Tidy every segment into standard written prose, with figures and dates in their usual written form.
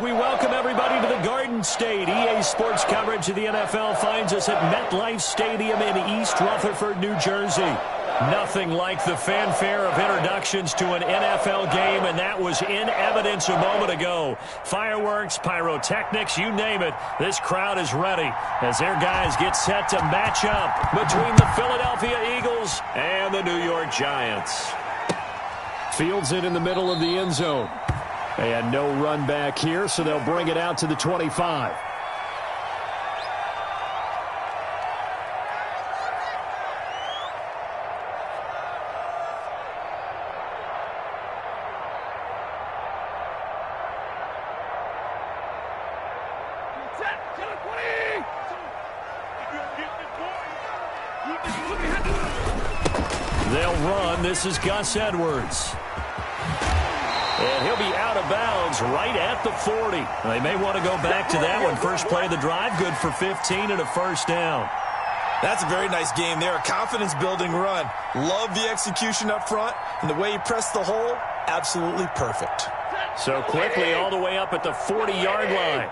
We welcome everybody to the Garden State. EA Sports coverage of the NFL finds us at MetLife Stadium in East Rutherford, New Jersey. Nothing like the fanfare of introductions to an NFL game, and that was in evidence a moment ago. Fireworks, pyrotechnics, you name it. This crowd is ready as their guys get set to match up between the Philadelphia Eagles and the New York Giants. Fields it in the middle of the end zone. And no run back here, so they'll bring it out to the 25. They'll run. This is Gus Edwards. And he'll be out of bounds right at the 40. They may want to go back to that one. First play of the drive, good for 15 and a first down. That's a very nice game there. A confidence-building run. Love the execution up front. And the way he pressed the hole, absolutely perfect. So quickly all the way up at the 40-yard line.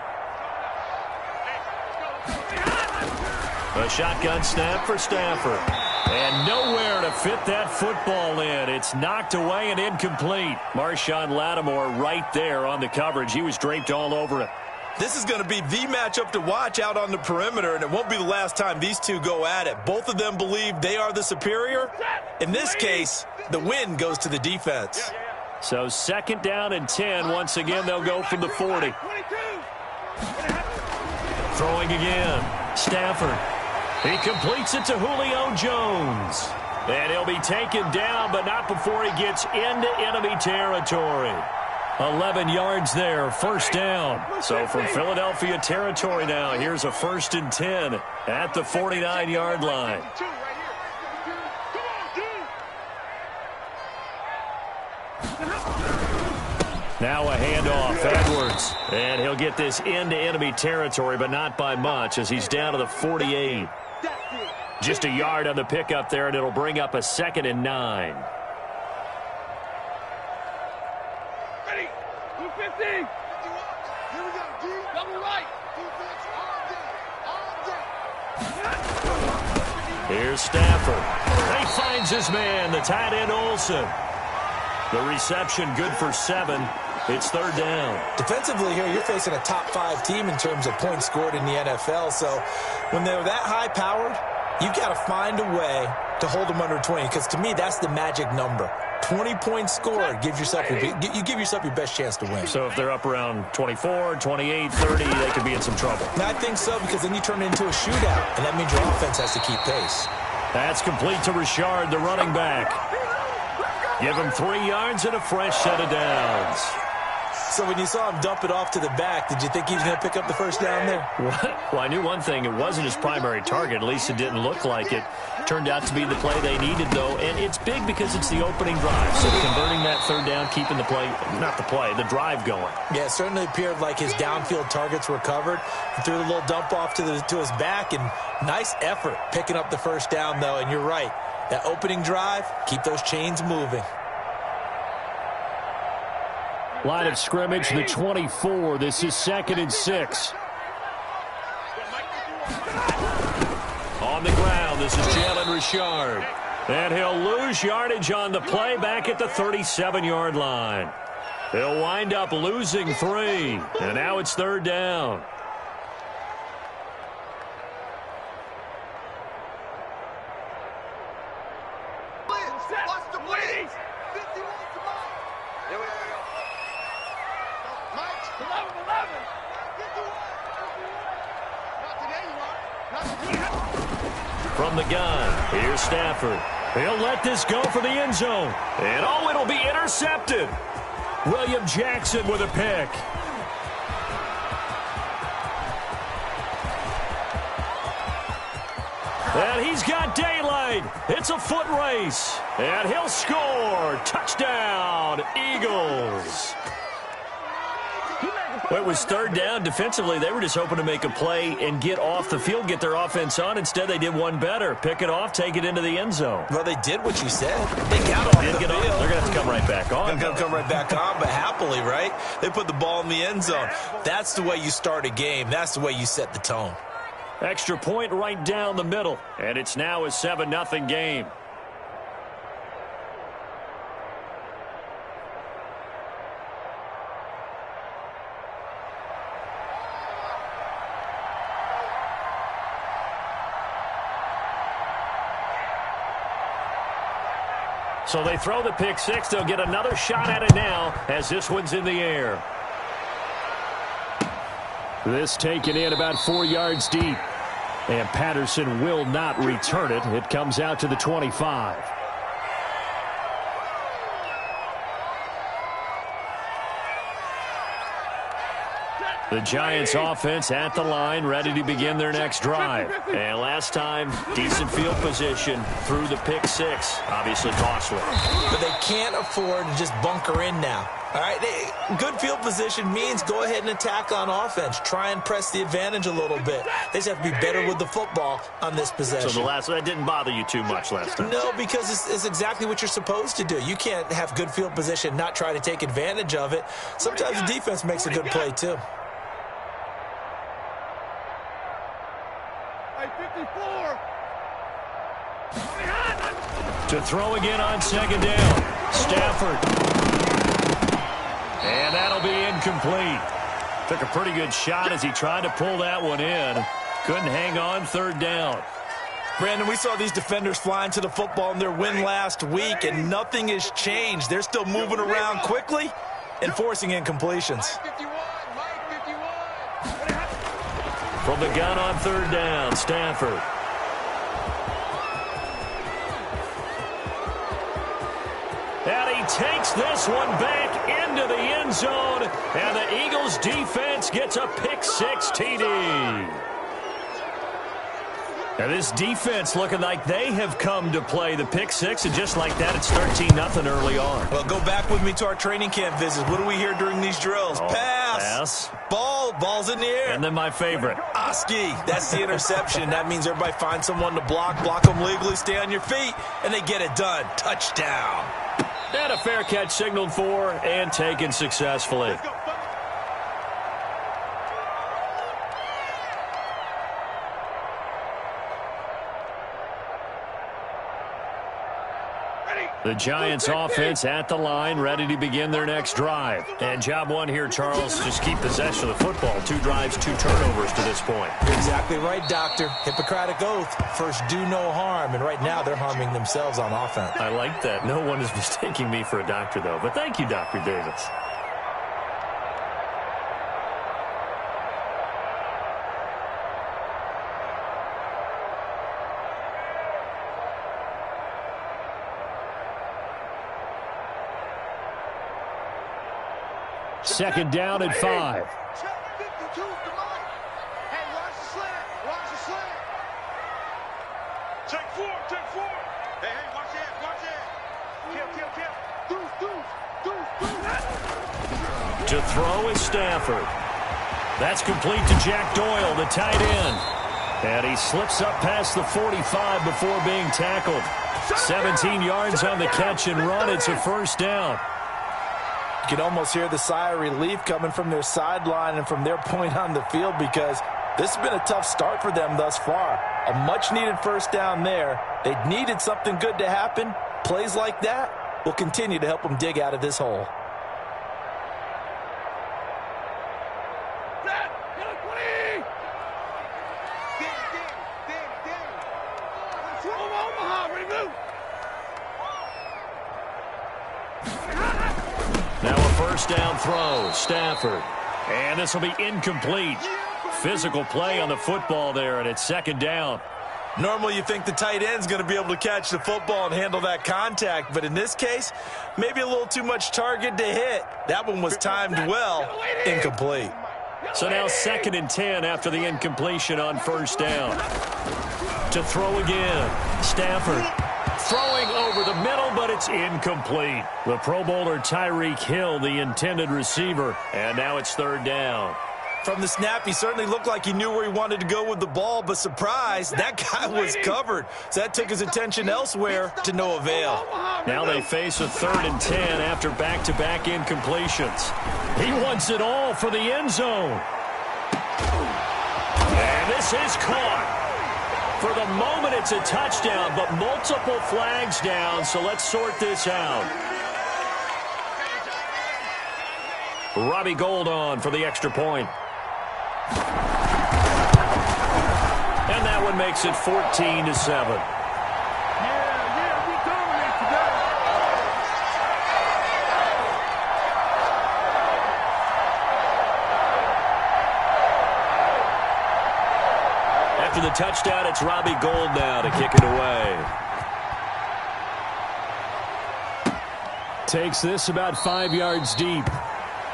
A shotgun snap for Stafford. And nowhere to fit that football in. It's knocked away and incomplete. Marshawn Lattimore right there on the coverage. He was draped all over it. This is going to be the matchup to watch out on the perimeter, and it won't be the last time these two go at it. Both of them believe they are the superior. In this case, the win goes to the defense. So second down and 10. Once again, they'll go from the 40. Throwing again. Stafford. He completes it to Julio Jones. And he'll be taken down, but not before he gets into enemy territory. 11 yards there, first down. So from Philadelphia territory now, here's a 1st and 10 at the 49-yard line. Now a handoff, Edwards. And he'll get this into enemy territory, but not by much as he's down to the 48. Just a yard on the pickup there, and it'll bring up a 2nd and 9. Ready? 250. Here we go. Double right. Here's Stafford. He finds his man, the tight end Olsen. The reception good for 7. It's 3rd down. Defensively here, you're facing a top 5 team in terms of points scored in the NFL. So when they're that high-powered, you've got to find a way to hold them under 20, because to me, that's the magic number. 20 points scored gives yourself you give yourself your best chance to win. So if they're up around 24, 28, 30, they could be in some trouble. I think so, because then you turn it into a shootout, and that means your offense has to keep pace. That's complete to Richard, the running back. Give him 3 yards and a fresh set of downs. So when you saw him dump it off to the back, did you think he was going to pick up the first down there? Well, I knew one thing. It wasn't his primary target. At least it didn't look like it. Turned out to be the play they needed, though. And it's big because it's the opening drive. So converting that 3rd down, keeping the play, not the play, the drive going. Yeah, it certainly appeared like his downfield targets were covered. He threw the little dump off to his back, and nice effort picking up the first down, though. And you're right. That opening drive, keep those chains moving. Line of scrimmage, the 24. This is 2nd and 6. On the ground, this is Jalen Richard. And he'll lose yardage on the play back at the 37-yard line. He'll wind up losing 3. And now it's 3rd down. From the gun, here's Stafford. He'll let this go for the end zone. And oh, it'll be intercepted. William Jackson with a pick. And he's got daylight. It's a foot race. And he'll score. Touchdown, Eagles. He made the Well, it was third down. Defensively, they were just hoping to make a play and get off the field, get their offense on. Instead, they did one better. Pick it off, take it into the end zone. Well, they did what you said. They got off the field. They're going to have to come right back on. They're going to come right back on, but happily, right? They put the ball in the end zone. That's the way you start a game. That's the way you set the tone. Extra point right down the middle. And it's now a 7-0 game. So they throw the pick six. They'll get another shot at it now as this one's in the air. This taken in about 4 yards deep. And Patterson will not return it. It comes out to the 25. The Giants offense at the line, ready to begin their next drive. And last time, decent field position through the pick six. Obviously costly. But they can't afford to just bunker in now. All right, good field position means go ahead and attack on offense. Try and press the advantage a little bit. They just have to be better with the football on this possession. So that didn't bother you too much last time? No, because it's exactly what you're supposed to do. You can't have good field position, not try to take advantage of it. Sometimes the defense makes a good play, too. To throw again on second down. Stafford. And that'll be incomplete. Took a pretty good shot as he tried to pull that one in. Couldn't hang on third down. Brandon, we saw these defenders flying to the football in their win last week, and nothing has changed. They're still moving around quickly and forcing incompletions. From the gun on third down, Stafford. And he takes this one back into the end zone. And the Eagles defense gets a pick six TD. And this defense looking like they have come to play the pick six. And just like that, it's 13-0 early on. Well, go back with me to our training camp visits. What do we hear during these drills? Pass. Ball's in the air. And then my favorite. Oski. That's the interception. That means everybody finds someone to block them legally, stay on your feet, and they get it done. Touchdown. And a fair catch signaled for and taken successfully. The Giants offense at the line, ready to begin their next drive. And job one here, Charles, just keep possession of the football. 2 drives, 2 turnovers to this point. You're exactly right, Doctor. Hippocratic oath. First, do no harm. And right now, they're harming themselves on offense. I like that. No one is mistaking me for a doctor, though. But thank you, Dr. Davis. Second down and 5. Check 52 to Mike. Hey, watch the slant. Watch the slant. Check 4. Hey, watch that. Kill. Deuce. To throw is Stafford. That's complete to Jack Doyle, the tight end. And he slips up past the 45 before being tackled. 17 yards on the catch and run. It's a first down. You can almost hear the sigh of relief coming from their sideline and from their point on the field because this has been a tough start for them thus far. A much-needed first down there. They needed something good to happen. Plays like that will continue to help them dig out of this hole. Now a first down throw, Stafford. And this will be incomplete. Physical play on the football there, and it's second down. Normally you think the tight end's going to be able to catch the football and handle that contact, but in this case, maybe a little too much target to hit. That one was timed well, incomplete. So now 2nd and 10 after the incompletion on first down. To throw again, Stafford Throwing over the middle, but it's incomplete. The Pro Bowler Tyreek Hill, the intended receiver. And now it's third down. From the snap, he certainly looked like he knew where he wanted to go with the ball, but surprise, that guy was covered. So that took his attention elsewhere to no avail. Now they face a 3rd and 10 after back-to-back incompletions. He wants it all for the end zone. And this is caught. For the moment, it's a touchdown, but multiple flags down, so let's sort this out. Robbie Gould on for the extra point. And that one makes it 14-7. We dominate today. After the touchdown, it's Robbie Gould now to kick it away. Takes this about 5 yards deep.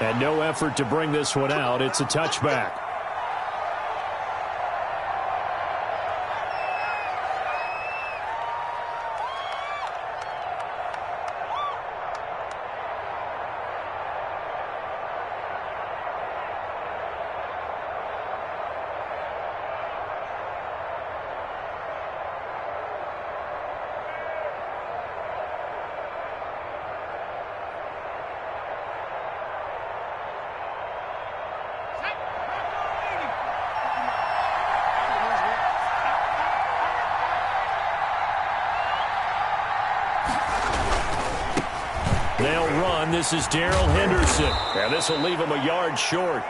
And no effort to bring this one out. It's a touchback. They'll run. This is Darrell Henderson. And this will leave him a yard short.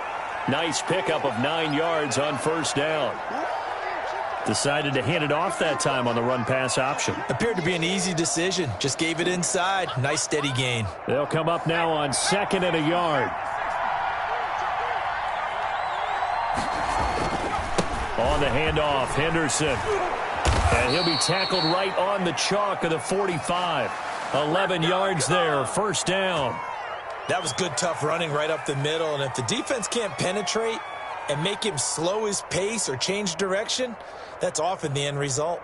Nice pickup of 9 yards on first down. Decided to hand it off that time on the run-pass option. Appeared to be an easy decision. Just gave it inside. Nice steady gain. They'll come up now on 2nd and a yard. On the handoff, Henderson. And he'll be tackled right on the chalk of the 45. 11 yards there, first down. That was good, tough running right up the middle. And if the defense can't penetrate and make him slow his pace or change direction, that's often the end result.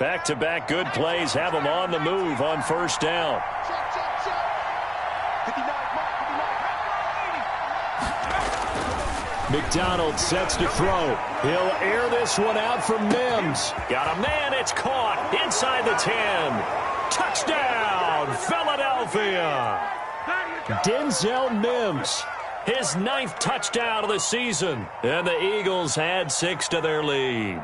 Back-to-back good plays have them on the move on first down. McDonald sets to throw. He'll air this one out from Mims. Got a man, it's caught inside the 10. Touchdown, Philadelphia. Denzel Mims, his 9th touchdown of the season. And the Eagles add 6 to their lead.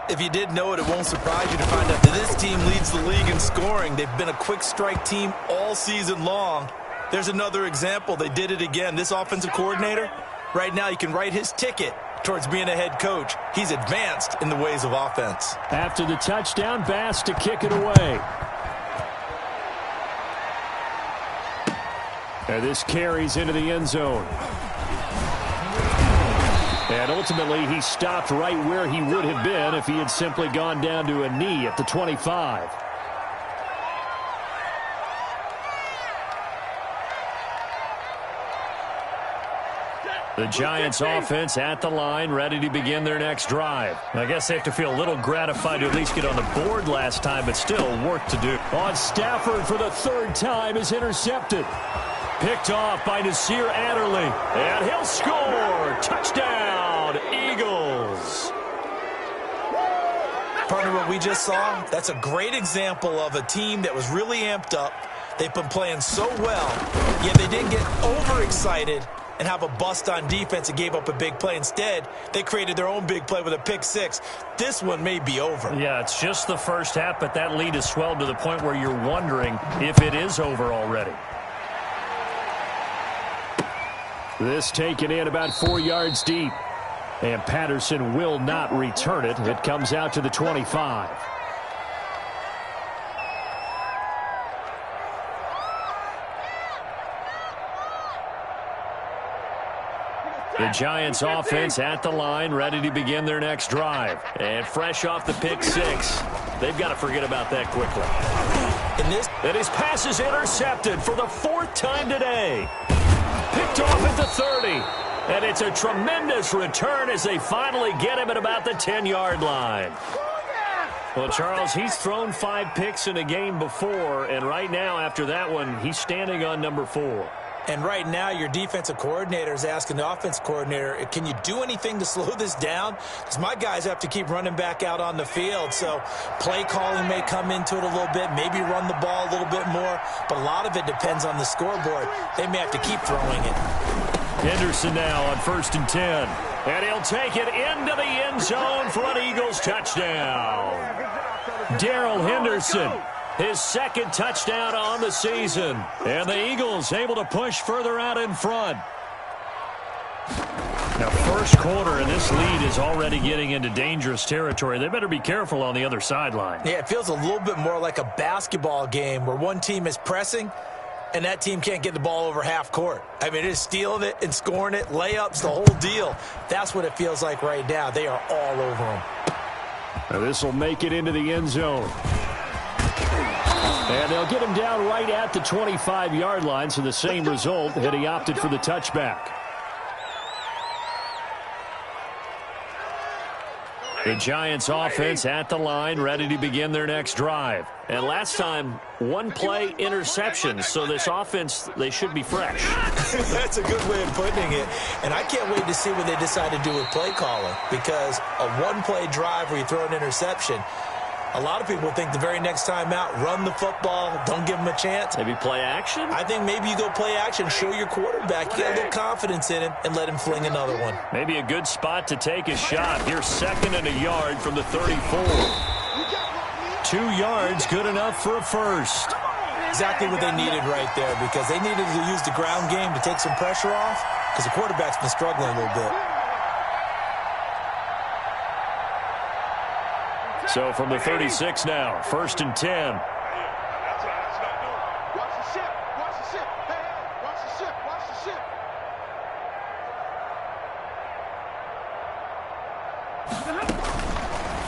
If you didn't know it, it won't surprise you to find out that this team leads the league in scoring. They've been a quick strike team all season long. There's another example. They did it again. This offensive coordinator, right now you can write his ticket towards being a head coach. He's advanced in the ways of offense. After the touchdown, Bass to kick it away. And this carries into the end zone. And ultimately, he stopped right where he would have been if he had simply gone down to a knee at the 25. The Giants offense at the line, ready to begin their next drive. I guess they have to feel a little gratified to at least get on the board last time, but still work to do. On Stafford for the 3rd time is intercepted. Picked off by Nasir Adderley. And he'll score. Touchdown, Eagles. Partner, what we just saw, that's a great example of a team that was really amped up. They've been playing so well, yet they didn't get overexcited and have a bust on defense and gave up a big play. Instead, they created their own big play with a pick 6. This one may be over. Yeah, it's just the first half, but that lead has swelled to the point where you're wondering if it is over already. This taken in about 4 yards deep. And Patterson will not return it. It comes out to the 25. The Giants offense at the line, ready to begin their next drive. And fresh off the pick six, they've got to forget about that quickly. And his pass is intercepted for the fourth time today. Picked off at the 30. And it's a tremendous return as they finally get him at about the 10-yard line. Well, Charles, he's thrown 5 picks in a game before, and right now after that one, he's standing on number 4. And right now, your defensive coordinator is asking the offensive coordinator, can you do anything to slow this down? Because my guys have to keep running back out on the field. So play calling may come into it a little bit, maybe run the ball a little bit more. But a lot of it depends on the scoreboard. They may have to keep throwing it. Henderson now on 1st and 10. And he'll take it into the end zone for an Eagles touchdown. Darrell Henderson, his second touchdown on the season. And the Eagles able to push further out in front. Now, first quarter, and this lead is already getting into dangerous territory. They better be careful on the other sideline. Yeah, it feels a little bit more like a basketball game where one team is pressing and that team can't get the ball over half court. I mean, it is stealing it and scoring it, layups, the whole deal. That's what it feels like right now. They are all over them. Now this will make it into the end zone. And they'll get him down right at the 25-yard line, so the same result, and he opted for the touchback. The Giants offense at the line, ready to begin their next drive. And last time, one play interception, so this offense, they should be fresh. That's a good way of putting it. And I can't wait to see what they decide to do with play calling, because a one-play drive where you throw an interception, a lot of people think the very next time out, run the football, don't give them a chance. Maybe play action? I think maybe you go play action, show your quarterback, you got a little confidence in him, and let him fling another one. Maybe a good spot to take a shot. Here's 2nd and a yard from the 34. 2 yards, good enough for a first. Exactly what they needed right there, because they needed to use the ground game to take some pressure off, because the quarterback's been struggling a little bit. So from the 36 now, 1st and 10. Watch the ship. Watch the ship. Hey, watch the ship. Watch the ship.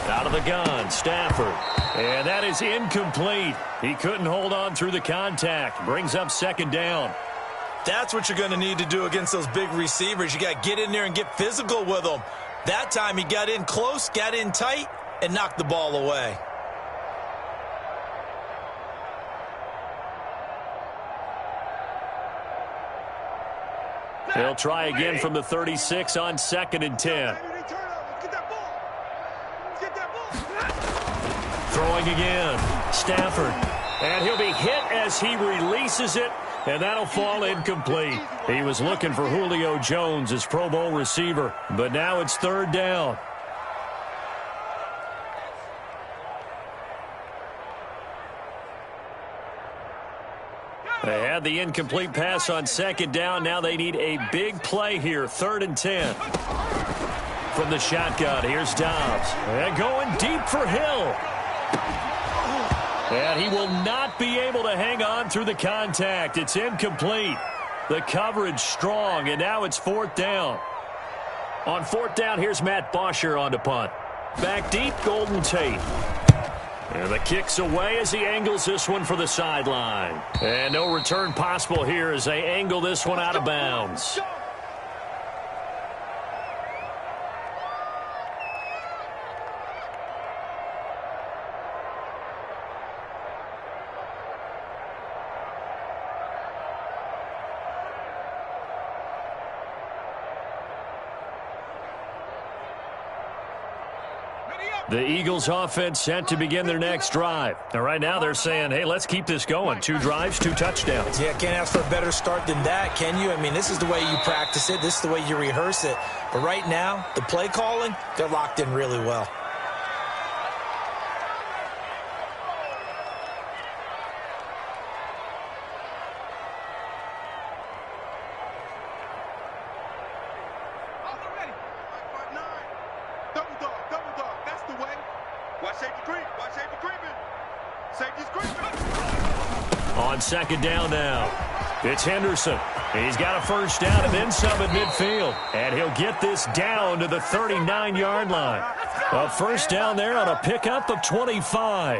Out of the gun, Stafford. And that is incomplete. He couldn't hold on through the contact. Brings up 2nd down. That's what you're going to need to do against those big receivers. You got to get in there and get physical with them. That time he got in close, got in tight, and knocked the ball away. They'll try again from the 36 on 2nd and 10. Throwing again, Stafford. And he'll be hit as he releases it, and that'll fall incomplete. He was looking for Julio Jones, his Pro Bowl receiver, but now it's 3rd down. They had the incomplete pass on 2nd down. Now they need a big play here. 3rd and 10. From the shotgun, here's Dobbs. And going deep for Hill. And he will not be able to hang on through the contact. It's incomplete. The coverage strong, and now it's 4th down. On 4th down, here's Matt Bosher on to punt. Back deep, Golden Tate. And the kick's away as he angles this one for the sideline. And no return possible here as they angle this one out of bounds. The Eagles offense set to begin their next drive. Now, right now they're saying, hey, let's keep this going. 2 drives, 2 touchdowns. Yeah, can't ask for a better start than that, can you? I mean, this is the way you practice it. This is the way you rehearse it. But right now, the play calling, they're locked in really well. On 2nd down now. It's Henderson. He's got a first down and then some at midfield. And he'll get this down to the 39-yard line. A first down there on a pickup of 25.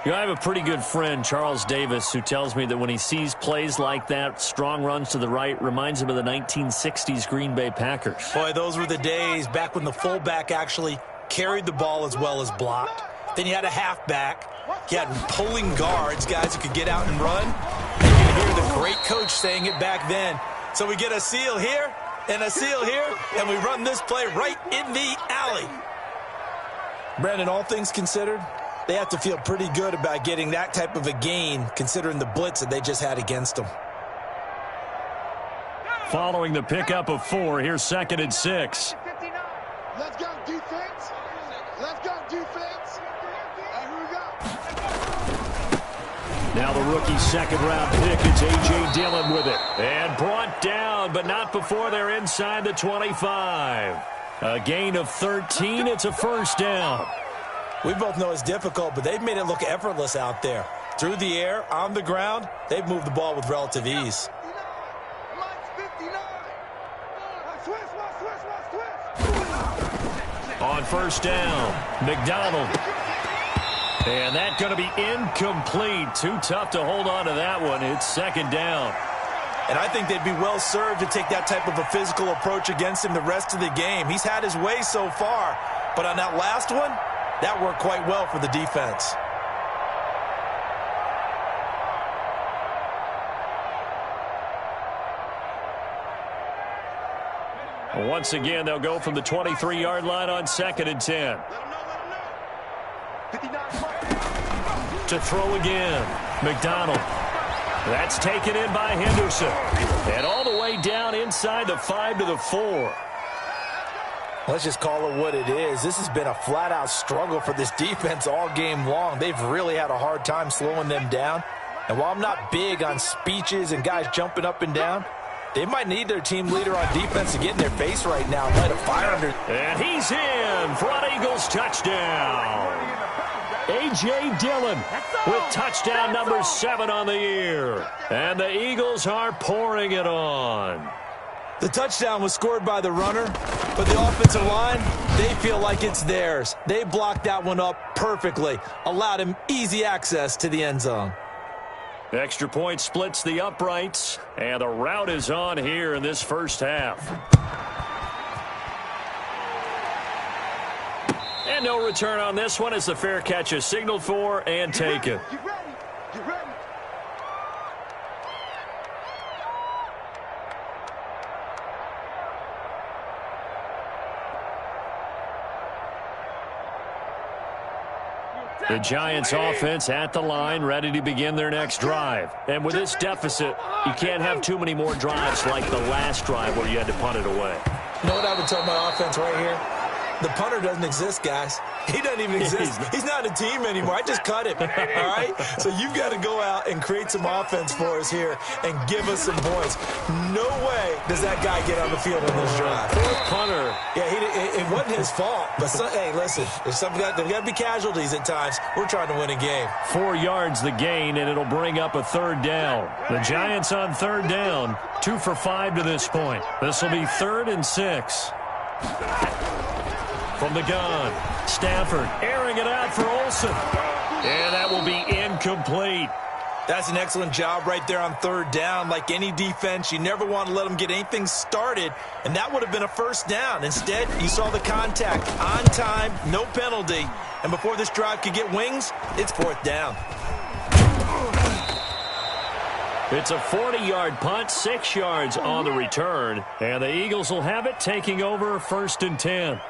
You know, I have a pretty good friend, Charles Davis, who tells me that when he sees plays like that, strong runs to the right, reminds him of the 1960s Green Bay Packers. Boy, those were the days back when the fullback actually carried the ball as well as blocked. Then you had a halfback. You had pulling guards, guys who could get out and run. And you could hear the great coach saying it back then. So we get a seal here and a seal here, and we run this play right in the alley. Brandon, all things considered, they have to feel pretty good about getting that type of a gain, considering the blitz that they just had against them. Following the pickup of 4, here's 2nd and 6. Let's go defense. Let's go defense. Here we go. Now the rookie second-round pick, it's A.J. Dillon with it. And brought down, but not before they're inside the 25. A gain of 13, it's a first down. We both know it's difficult, but they've made it look effortless out there. Through the air, on the ground, they've moved the ball with relative ease. On first down, McDonald. And that's going to be incomplete. Too tough to hold on to that one. It's 2nd down. And I think they'd be well served to take that type of a physical approach against him the rest of the game. He's had his way so far, but on that last one, that worked quite well for the defense. Once again, they'll go from the 23-yard line on 2nd and 10. To throw again, McDonald. That's taken in by Henderson. And all the way down inside the 5 to the 4. Let's just call it what it is. This has been a flat-out struggle for this defense all game long. They've really had a hard time slowing them down. And while I'm not big on speeches and guys jumping up and down, they might need their team leader on defense to get in their face right now and light a fire under. And he's in for an Eagles touchdown. A.J. Dillon with touchdown number 7 on the year. And the Eagles are pouring it on. The touchdown was scored by the runner, but the offensive line, they feel like it's theirs. They blocked that one up perfectly, allowed him easy access to the end zone. Extra point splits the uprights, and the route is on here in this first half. And no return on this one as the fair catch is signaled for and taken. Get ready. Get ready. The Giants offense at the line, ready to begin their next drive. And with this deficit, you can't have too many more drives like the last drive where you had to punt it away. You know what I would tell my offense right here? The punter doesn't exist, guys. He doesn't even exist. He's not a team anymore. I just cut him, all right? So you've got to go out and create some offense for us here and give us some points. No way does that guy get on the field in this drive. Poor punter. Yeah, it wasn't his fault. But, hey, listen, there's got to be casualties at times. We're trying to win a game. 4 yards the gain, and it'll bring up a 3rd down. The Giants on 3rd down, 2 for 5 to this point. This will be 3rd and 6. From the gun, Stafford airing it out for Olsen. And that will be incomplete. That's an excellent job right there on 3rd down. Like any defense, you never want to let them get anything started, and that would have been a first down. Instead, you saw the contact on time, no penalty, and before this drive could get wings, it's 4th down. It's a 40-yard punt, 6 yards on the return, and the Eagles will have it taking over 1st and 10.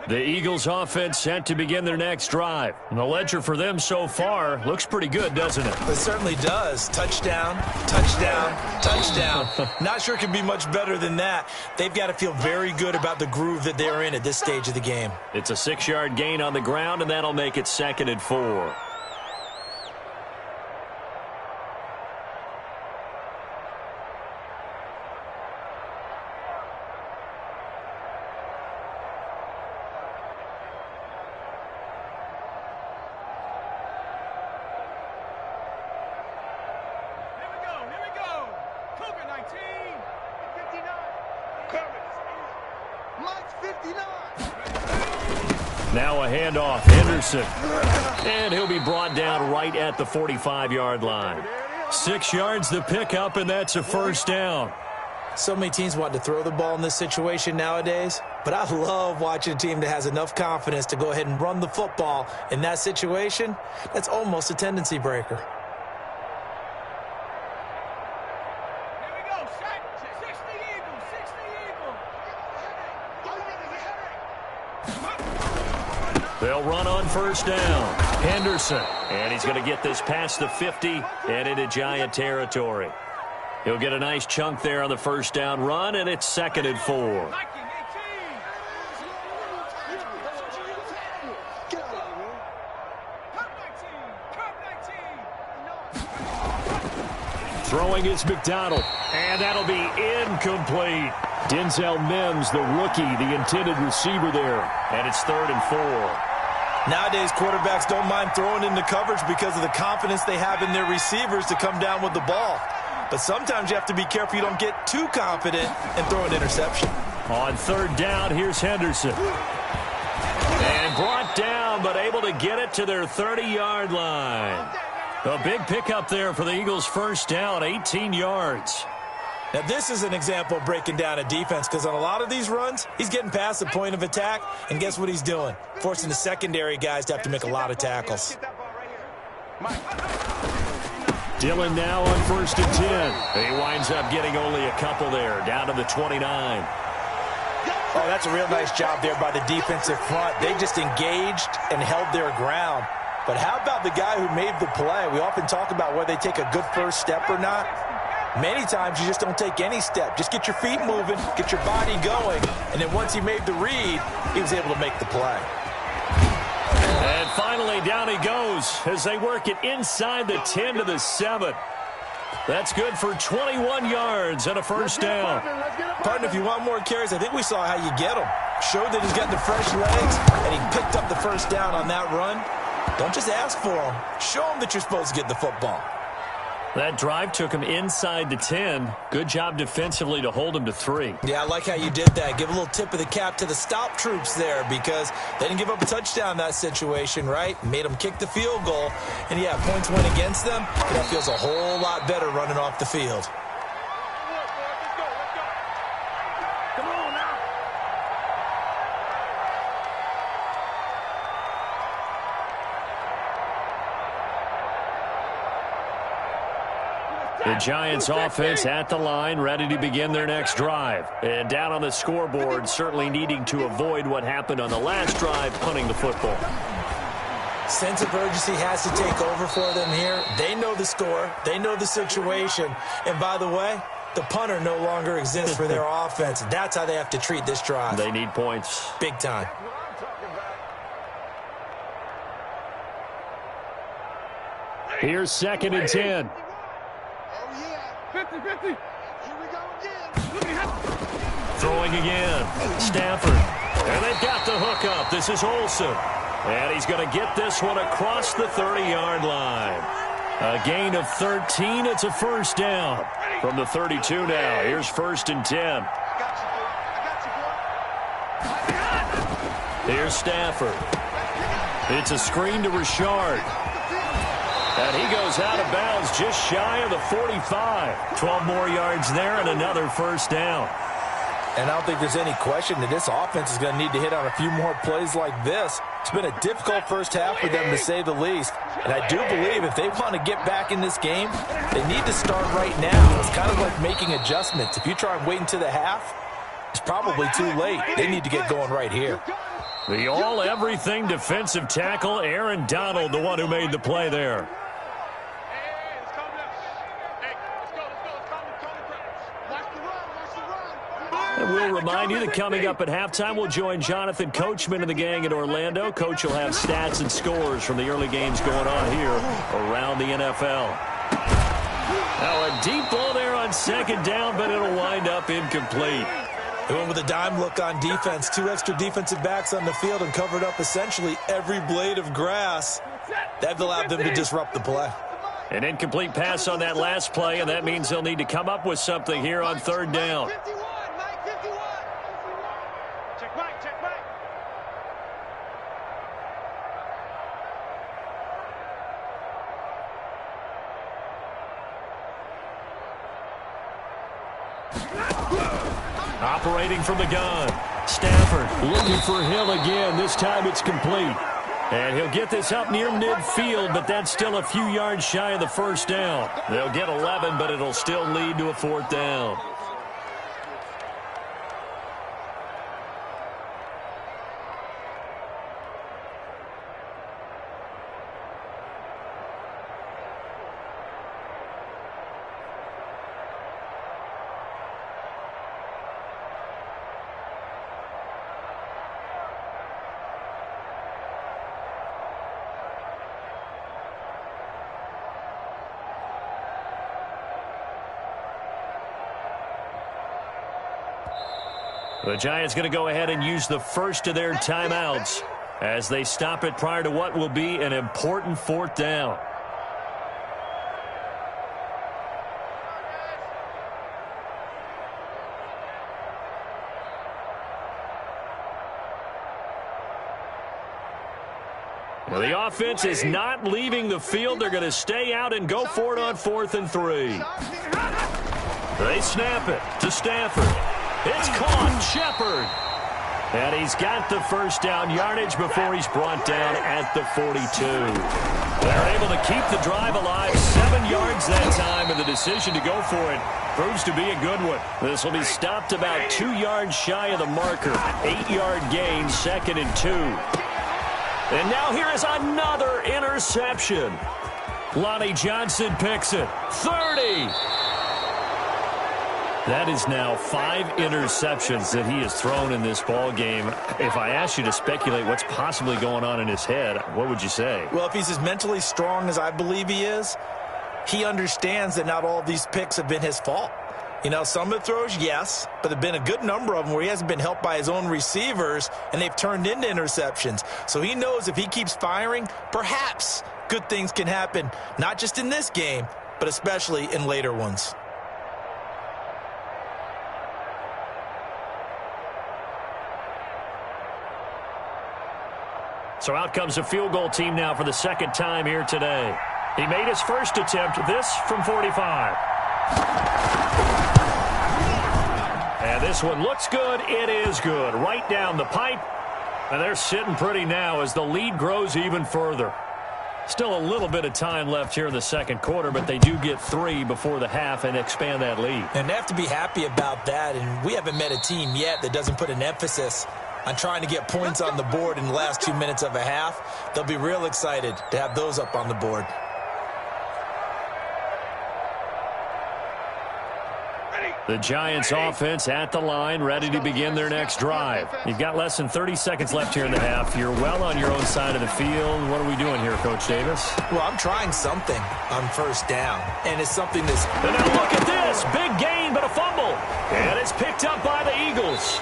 The Eagles offense set to begin their next drive. And the ledger for them so far looks pretty good, doesn't it? It certainly does. Touchdown, touchdown, touchdown. Not sure it can be much better than that. They've got to feel very good about the groove that they're in at this stage of the game. It's a 6-yard gain on the ground, and that'll make it 2nd and 4. Now a handoff, Henderson. And he'll be brought down right at the 45-yard line. 6 yards the pickup, and that's a 1st down. So many teams want to throw the ball in this situation nowadays, but I love watching a team that has enough confidence to go ahead and run the football in that situation. That's almost a tendency breaker. They'll run on 1st down. Henderson. And he's going to get this past the 50 and into Giant territory. He'll get a nice chunk there on the 1st down run, and it's 2nd and 4. Throwing is McDonald. And that'll be incomplete. Denzel Mims, the rookie, the intended receiver there. And it's 3rd and 4. Nowadays, quarterbacks don't mind throwing into coverage because of the confidence they have in their receivers to come down with the ball. But sometimes you have to be careful you don't get too confident and throw an interception. On 3rd down, here's Henderson. And brought down, but able to get it to their 30-yard line. A big pickup there for the Eagles' 1st down, 18 yards. Now, this is an example of breaking down a defense because on a lot of these runs, he's getting past the point of attack, and guess what he's doing? Forcing the secondary guys to have to make a lot of tackles. Dillon now on 1st and 10. He winds up getting only a couple there, down to the 29. Oh, that's a real nice job there by the defensive front. They just engaged and held their ground. But how about the guy who made the play? We often talk about whether they take a good first step or not. Many times you just don't take any step. Just get your feet moving, get your body going, and then once he made the read, he was able to make the play. And finally, down he goes as they work it inside the 10 to the 7. That's good for 21 yards and a 1st down. Partner, if you want more carries, I think we saw how you get them. Showed that he's got the fresh legs, and he picked up the 1st down on that run. Don't just ask for them. Show them that you're supposed to get the football. That drive took him inside the 10. Good job defensively to hold him to 3. Yeah, I like how you did that. Give a little tip of the cap to the stop troops there because they didn't give up a touchdown in that situation, right? Made them kick the field goal. And, yeah, points went against them. That feels a whole lot better running off the field. The Giants offense at the line, ready to begin their next drive. And down on the scoreboard, certainly needing to avoid what happened on the last drive, punting the football. Sense of urgency has to take over for them here. They know the score. They know the situation. And by the way, the punter no longer exists for their offense. That's how they have to treat this drive. They need points. Big time. Here's 2nd and 10. 50-50. Here we go again. Throwing again. Stafford. And they've got the hook up. This is Olsen. And he's going to get this one across the 30-yard line. A gain of 13. It's a 1st down. From the 32 now. Here's 1st and 10. Here's Stafford. It's a screen to Richard. And he goes out of bounds just shy of the 45. 12 more yards there and another 1st down. And I don't think there's any question that this offense is going to need to hit on a few more plays like this. It's been a difficult first half for them, to say the least. And I do believe if they want to get back in this game, they need to start right now. It's kind of like making adjustments. If you try and wait until the half, it's probably too late. They need to get going right here. The all-everything defensive tackle, Aaron Donald, the one who made the play there. And we'll remind you that coming up at halftime, we'll join Jonathan Coachman and the gang in Orlando. Coach will have stats and scores from the early games going on here around the NFL. Now a deep ball there on second down, but it'll wind up incomplete. They went with a dime look on defense. 2 extra defensive backs on the field and covered up essentially every blade of grass. That allowed them to disrupt the play. An incomplete pass on that last play, and that means they'll need to come up with something here on third down. Operating from the gun. Stafford looking for Hill again. This time it's complete. And he'll get this up near midfield, but that's still a few yards shy of the first down. They'll get 11, but it'll still lead to a fourth down. The Giants going to go ahead and use the first of their timeouts as they stop it prior to what will be an important fourth down. Well, the offense is not leaving the field. They're going to stay out and go for it on 4th and 3. They snap it to Stafford. It's caught. Shepard. And he's got the first down yardage before he's brought down at the 42. They're able to keep the drive alive. 7 yards that time, and the decision to go for it proves to be a good one. This will be stopped about 2 yards shy of the marker. 8-yard gain, 2nd and 2. And now here is another interception. Lonnie Johnson picks it. 30. That is now 5 interceptions that he has thrown in this ball game. If I asked you to speculate what's possibly going on in his head, what would you say? Well, if he's as mentally strong as I believe he is, he understands that not all of these picks have been his fault. You know, some of the throws, yes, but there have been a good number of them where he hasn't been helped by his own receivers, and they've turned into interceptions. So he knows if he keeps firing, perhaps good things can happen, not just in this game, but especially in later ones. So out comes a field goal team now for the second time here today. He made his first attempt, this from 45. And this one looks good. It is good. Right down the pipe. And they're sitting pretty now as the lead grows even further. Still a little bit of time left here in the second quarter, but they do get 3 before the half and expand that lead. And they have to be happy about that. And we haven't met a team yet that doesn't put an emphasis on trying to get points on the board in the last 2 minutes of a half. They'll be real excited to have those up on the board. The Giants offense at the line, ready to begin their next drive. You've got less than 30 seconds left here in the half. You're well on your own side of the field. What are we doing here, Coach Davis? Well, I'm trying something on first down, and it's something that's... And now look at this. Big gain, but a fumble. And it's picked up by the Eagles.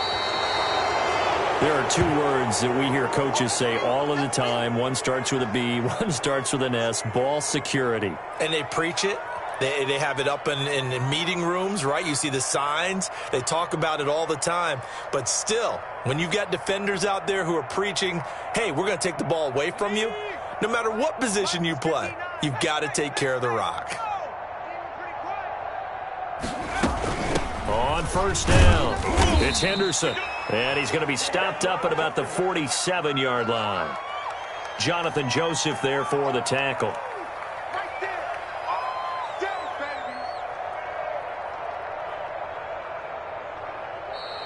There are 2 words that we hear coaches say all of the time. One starts with a B, one starts with an S, ball security. And they preach it. They have it up in meeting rooms, right? You see the signs. They talk about it all the time. But still, when you've got defenders out there who are preaching, hey, we're going to take the ball away from you, no matter what position you play, you've got to take care of the rock. On first down, it's Henderson. And he's going to be stopped up at about the 47-yard line. Jonathan Joseph there for the tackle.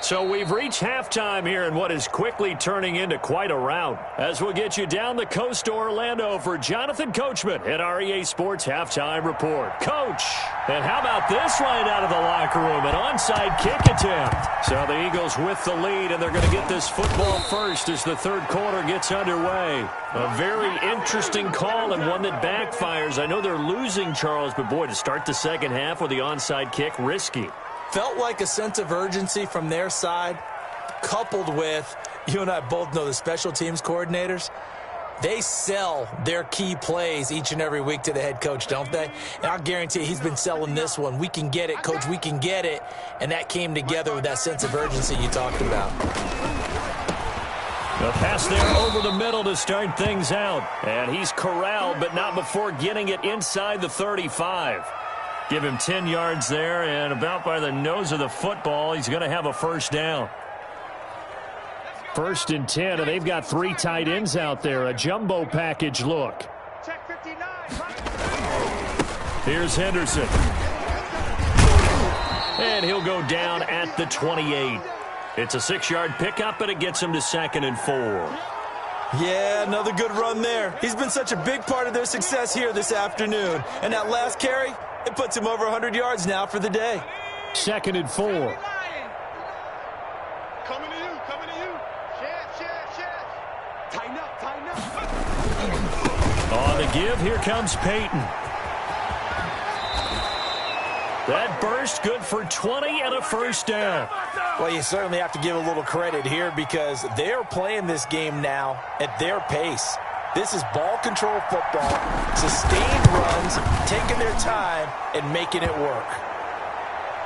So we've reached halftime here in what is quickly turning into quite a rout. As we'll get you down the coast to Orlando for Jonathan Coachman at our EA Sports Halftime Report. Coach, and how about this right out of the locker room? An onside kick attempt. So the Eagles with the lead, and they're going to get this football first as the third quarter gets underway. A very interesting call and one that backfires. I know they're losing, Charles, but boy, to start the second half with the onside kick, risky. Felt like a sense of urgency from their side, coupled with, you and I both know the special teams coordinators, they sell their key plays each and every week to the head coach, don't they? And I'll guarantee you he's been selling this one. We can get it, coach, we can get it. And that came together with that sense of urgency you talked about. The pass there over the middle to start things out. And he's corralled, but not before getting it inside the 35. Give him 10 yards there, and about by the nose of the football, he's going to have a first down. 1st and 10, and they've got 3 tight ends out there. A jumbo package look. Check 59. Here's Henderson. And he'll go down at the 28. It's a 6-yard pickup, but it gets him to 2nd and 4. Yeah, another good run there. He's been such a big part of their success here this afternoon. And that last carry, it puts him over 100 yards now for the day. 2nd and 4. Coming to you, coming to you. Share. Tighten up. On the give, here comes Peyton. That burst good for 20 and a first down. Well, you certainly have to give a little credit here because they're playing this game now at their pace. This is ball control football, sustained runs, taking their time, and making it work.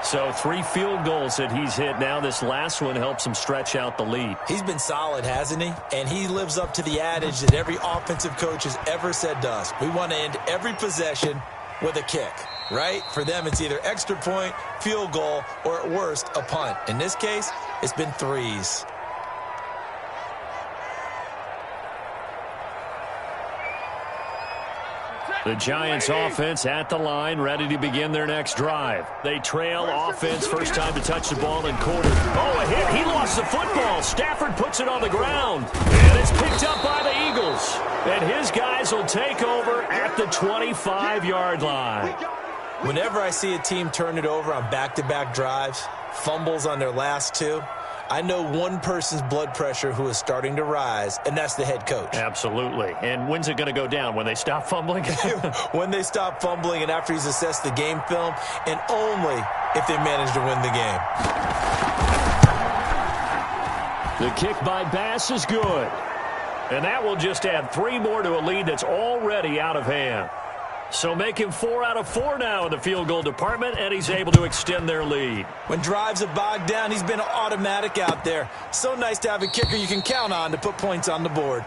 So 3 field goals that he's hit now. This last one helps him stretch out the lead. He's been solid, hasn't he? And he lives up to the adage that every offensive coach has ever said to us. We want to end every possession with a kick, right? For them, it's either extra point, field goal, or at worst, a punt. In this case, it's been 3s. The Giants offense at the line, ready to begin their next drive. They trail offense, first time to touch the ball in quarter. Oh, a hit. He lost the football. Stafford puts it on the ground. And it's picked up by the Eagles. And his guys will take over at the 25-yard line. Whenever I see a team turn it over on back-to-back drives, fumbles on their last 2, I know one person's blood pressure who is starting to rise, and that's the head coach. Absolutely. And when's it going to go down? When they stop fumbling? When they stop fumbling and after he's assessed the game film, and only if they manage to win the game. The kick by Bass is good. And that will just add 3 more to a lead that's already out of hand. So make him 4 out of 4 now in the field goal department, and he's able to extend their lead. When drives have bogged down, he's been automatic out there. So nice to have a kicker you can count on to put points on the board.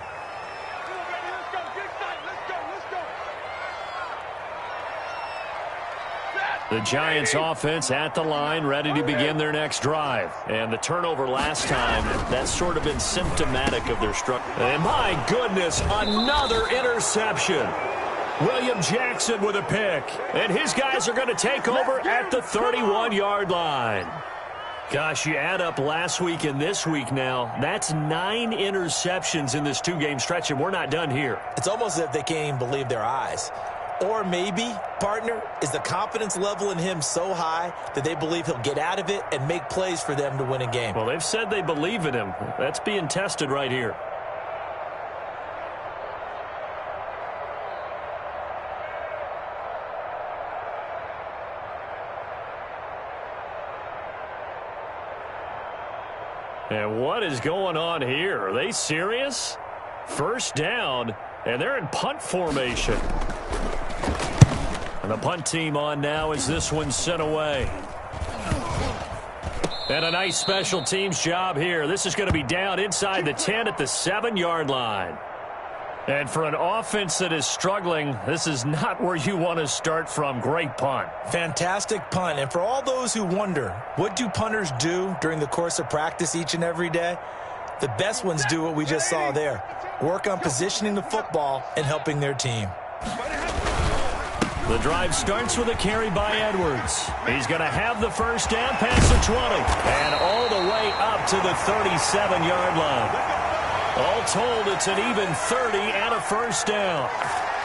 The Giants offense at the line, ready to begin their next drive. And the turnover last time, that's sort of been symptomatic of their structure. And my goodness, another interception. William Jackson with a pick. And his guys are going to take over at the 31-yard line. Gosh, you add up last week and this week now, that's 9 interceptions in this 2-game stretch, and we're not done here. It's almost as if they can't even believe their eyes. Or maybe, partner, is the confidence level in him so high that they believe he'll get out of it and make plays for them to win a game. Well, they've said they believe in him. That's being tested right here. And what is going on here? Are they serious? First down, and they're in punt formation. And the punt team on now as this one's sent away. And a nice special teams job here. This is going to be down inside the 10 at the 7-yard line. And for an offense that is struggling, this is not where you want to start from. Great punt. Fantastic punt. And for all those who wonder, what do punters do during the course of practice each and every day? The best ones do what we just saw there. Work on positioning the football and helping their team. The drive starts with a carry by Edwards. He's going to have the first down past the 20 and all the way up to the 37-yard line. All told, it's an even 30 and a first down.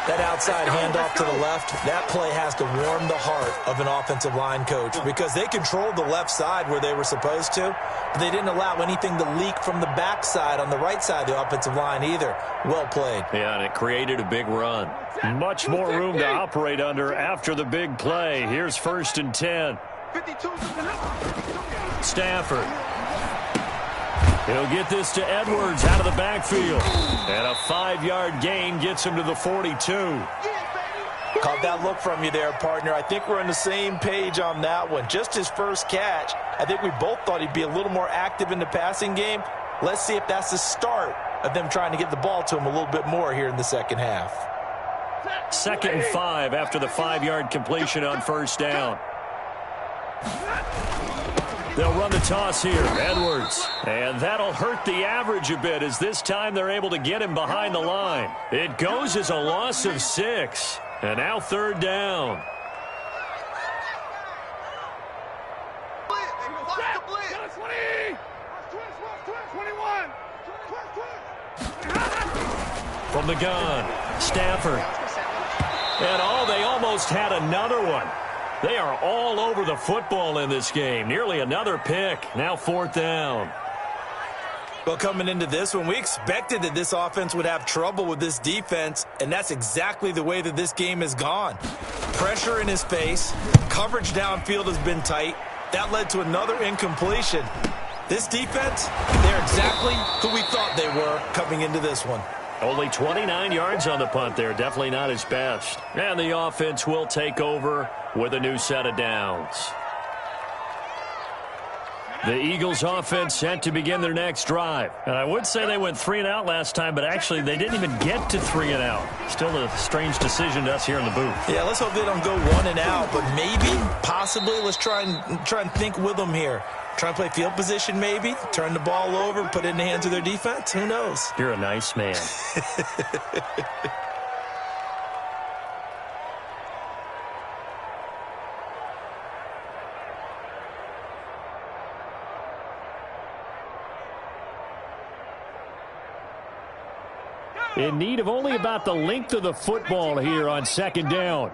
That outside handoff to the left, that play has to warm the heart of an offensive line coach because they controlled the left side where they were supposed to, but they didn't allow anything to leak from the backside on the right side of the offensive line either. Well played. Yeah, and it created a big run. Much more room to operate under after the big play. Here's 1st and 10. Stafford. He'll get this to Edwards out of the backfield. And a 5-yard gain gets him to the 42. Caught that look from you there, partner. I think we're on the same page on that one. Just his first catch. I think we both thought he'd be a little more active in the passing game. Let's see if that's the start of them trying to get the ball to him a little bit more here in the second half. 2nd and 5 after the 5-yard completion on first down. They'll run the toss here. Edwards. And that'll hurt the average a bit as this time they're able to get him behind the line. It goes as a loss of 6. And now 3rd down. From the gun, Stafford. And they almost had another one. They are all over the football in this game. Nearly another pick. Now 4th down. Well, coming into this one, we expected that this offense would have trouble with this defense, and that's exactly the way that this game has gone. Pressure in his face. Coverage downfield has been tight. That led to another incompletion. This defense, they're exactly who we thought they were coming into this one. Only 29 yards on the punt there. Definitely not his best. And the offense will take over with a new set of downs. The Eagles offense set to begin their next drive. And I would say they went 3 and out last time, but actually they didn't even get to 3 and out. Still a strange decision to us here in the booth. Yeah, let's hope they don't go 1 and out, but maybe, possibly, let's try and think with them here. Try and play field position maybe, turn the ball over, put it in the hands of their defense. Who knows? You're a nice man. In need of only about the length of the football here on 2nd down.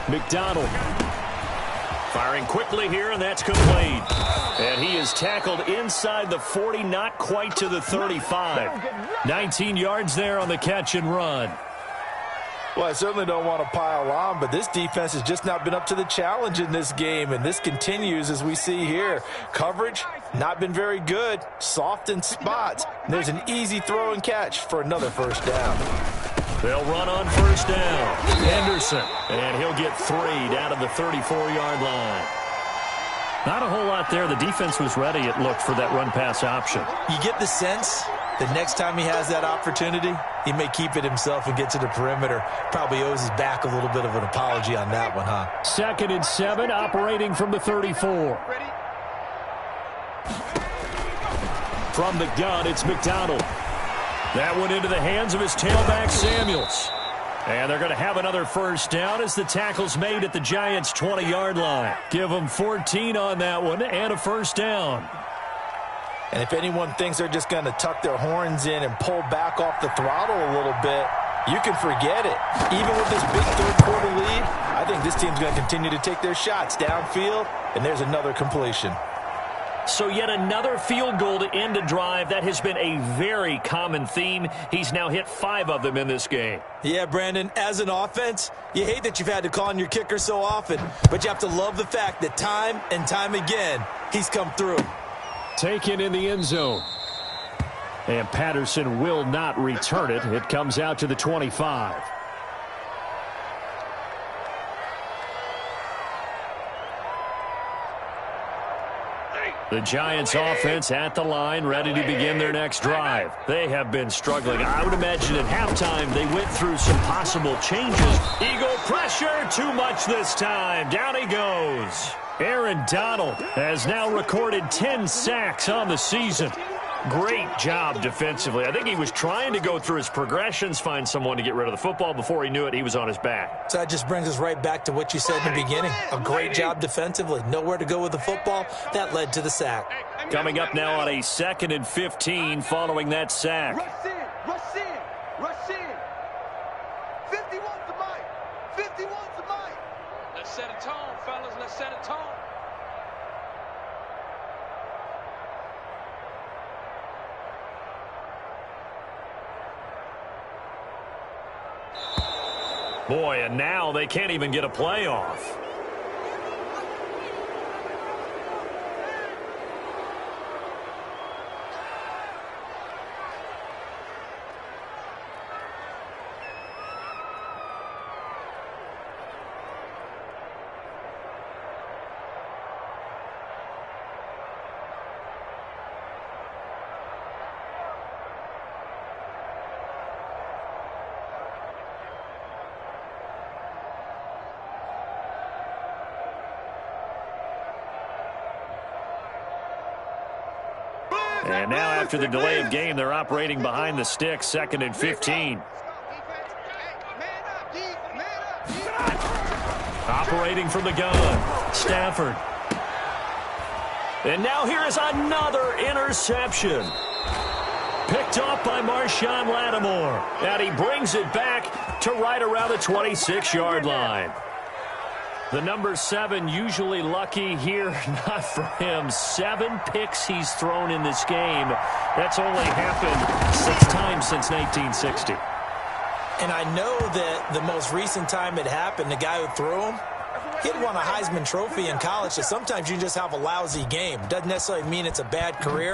McDonald. Firing quickly here, and that's complete. And he is tackled inside the 40, not quite to the 35. 19 yards there on the catch and run. Well, I certainly don't want to pile on, but this defense has just not been up to the challenge in this game, and this continues as we see here. Coverage, not been very good, soft in spots. And there's an easy throw and catch for another first down. They'll run on first down. Henderson, and he'll get 3 down to the 34-yard line. Not a whole lot there. The defense was ready, it looked, for that run-pass option. You get the sense that next time he has that opportunity, he may keep it himself and get to the perimeter. Probably owes his back a little bit of an apology on that one, huh? 2nd and 7, operating from the 34. From the gun, it's McDonald. That one into the hands of his tailback, Samuels. And they're going to have another first down as the tackle's made at the Giants' 20-yard line. Give them 14 on that one and a first down. And if anyone thinks they're just going to tuck their horns in and pull back off the throttle a little bit, you can forget it. Even with this big third-quarter lead, I think this team's going to continue to take their shots downfield, and there's another completion. So yet another field goal to end a drive. That has been a very common theme. He's now hit 5 of them in this game. Yeah, Brandon, as an offense, you hate that you've had to call on your kicker so often, but you have to love the fact that time and time again, he's come through. Taken in the end zone. And Patterson will not return it. It comes out to the 25. The Giants offense at the line, ready to begin their next drive. They have been struggling. I would imagine at halftime they went through some possible changes. Eagle pressure, too much this time. Down he goes. Aaron Donald has now recorded 10 sacks on the season. Great job defensively. I think he was trying to go through his progressions, find someone to get rid of the football. Before he knew it, he was on his back. So that just brings us right back to what you said in the beginning. A great job defensively. Nowhere to go with the football. That led to the sack. Coming up now on a 2nd and 15 following that sack. Rush in, rush in, rush in. 51's the mic. 51's the mic. Let's set a tone, fellas. Let's set a tone. Boy, and now they can't even get a play off. And now after the delay of game, they're operating behind the sticks, 2nd and 15. Operating from the gun, Stafford. And now here is another interception. Picked off by Marshawn Lattimore. And he brings it back to right around the 26-yard line. The number 7 usually lucky here, not for him. 7 picks he's thrown in this game. That's only happened 6 times since 1960. And I know that the most recent time it happened, the guy who threw him, he had won a Heisman Trophy in college. So sometimes you just have a lousy game. Doesn't necessarily mean it's a bad career.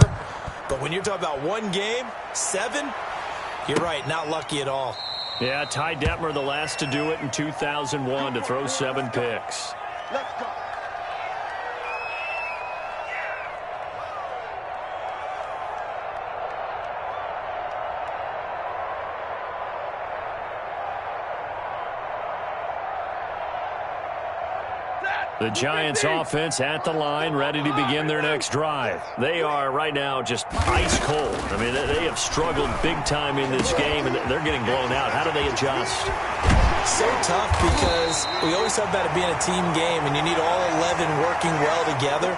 But when you're talking about one game, 7, you're right, not lucky at all. Yeah, Ty Detmer, the last to do it in 2001, to throw 7 picks. Let's go. The Giants offense at the line, ready to begin their next drive. They are right now just ice cold. I mean, they have struggled big time in this game, and they're getting blown out. How do they adjust? So tough because we always talk about it being a team game, and you need all 11 working well together.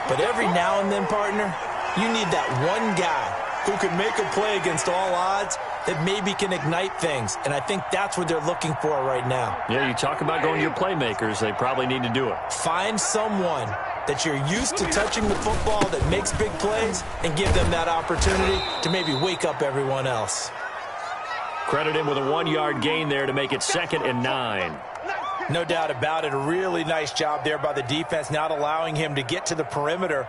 But every now and then, partner, you need that one guy who can make a play against all odds that maybe can ignite things. And I think that's what they're looking for right now. Yeah, you talk about going to your playmakers. They probably need to do it. Find someone that you're used to touching the football that makes big plays and give them that opportunity to maybe wake up everyone else. Credit him with a 1-yard gain there to make it 2nd and 9. No doubt about it. A really nice job there by the defense, not allowing him to get to the perimeter.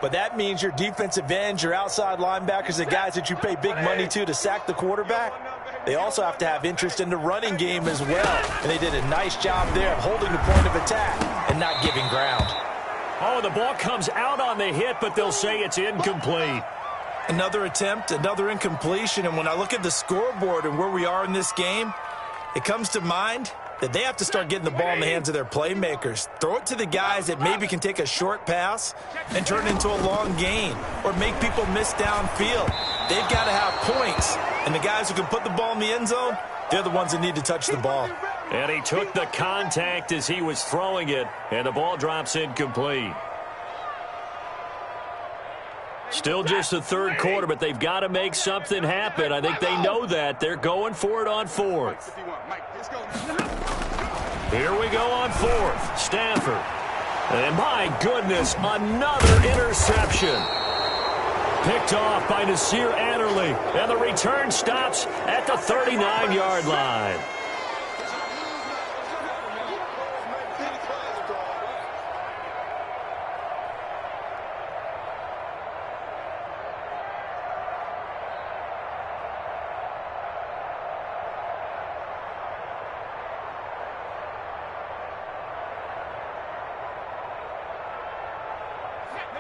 But that means your defensive ends, your outside linebackers, the guys that you pay big money to sack the quarterback, they also have to have interest in the running game as well. And they did a nice job there of holding the point of attack and not giving ground. Oh, the ball comes out on the hit, but they'll say it's incomplete. Another attempt, another incompletion. And when I look at the scoreboard and where we are in this game, it comes to mind that they have to start getting the ball in the hands of their playmakers. Throw it to the guys that maybe can take a short pass and turn it into a long gain or make people miss downfield. They've got to have points. And the guys who can put the ball in the end zone, they're the ones that need to touch the ball. And he took the contact as he was throwing it, and the ball drops incomplete. Still just the 3rd quarter, but they've got to make something happen. I think they know that. They're going for it on 4th. Here we go on 4th. Stafford. And my goodness, another interception. Picked off by Nasir Adderley. And the return stops at the 39-yard line.